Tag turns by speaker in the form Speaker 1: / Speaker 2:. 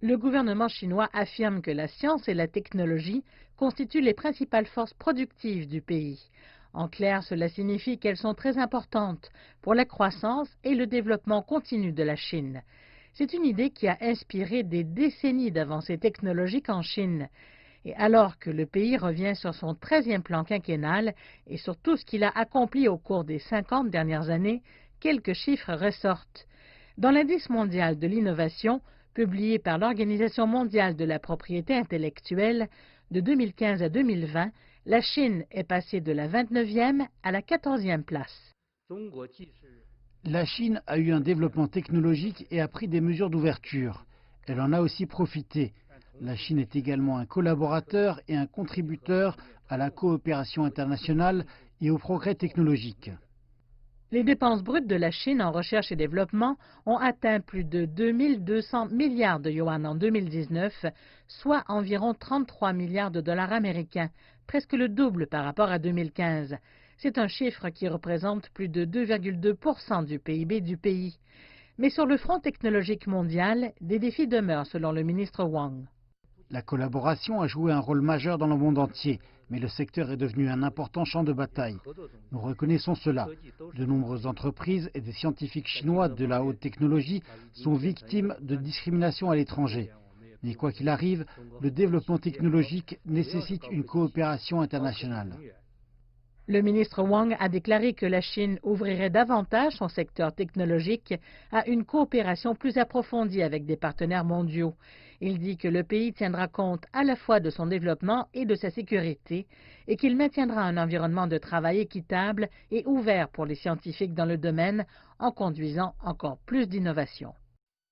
Speaker 1: Le gouvernement chinois affirme que la science et la technologie constituent les principales forces productives du pays. En clair, cela signifie qu'elles sont très importantes pour la croissance et le développement continu de la Chine. C'est une idée qui a inspiré des décennies d'avancées technologiques en Chine. Et alors que le pays revient sur son 13e plan quinquennal et sur tout ce qu'il a accompli au cours des 50 dernières années, quelques chiffres ressortent. Dans l'indice mondial de l'innovation, publié par l'Organisation mondiale de la propriété intellectuelle, de 2015 à 2020, la Chine est passée de la 29e à la 14e place.
Speaker 2: La Chine a eu un développement technologique et a pris des mesures d'ouverture. Elle en a aussi profité. La Chine est également un collaborateur et un contributeur à la coopération internationale et au progrès technologique.
Speaker 1: Les dépenses brutes de la Chine en recherche et développement ont atteint plus de 2200 milliards de yuan en 2019, soit environ 33 milliards de dollars américains, presque le double par rapport à 2015. C'est un chiffre qui représente plus de 2,2% du PIB du pays. Mais sur le front technologique mondial, des défis demeurent selon le ministre Wang.
Speaker 2: La collaboration a joué un rôle majeur dans le monde entier, mais le secteur est devenu un important champ de bataille. Nous reconnaissons cela. De nombreuses entreprises et des scientifiques chinois de la haute technologie sont victimes de discrimination à l'étranger. Mais quoi qu'il arrive, le développement technologique nécessite une coopération internationale.
Speaker 1: Le ministre Wang a déclaré que la Chine ouvrirait davantage son secteur technologique à une coopération plus approfondie avec des partenaires mondiaux. Il dit que le pays tiendra compte à la fois de son développement et de sa sécurité et qu'il maintiendra un environnement de travail équitable et ouvert pour les scientifiques dans le domaine en conduisant encore plus d'innovation.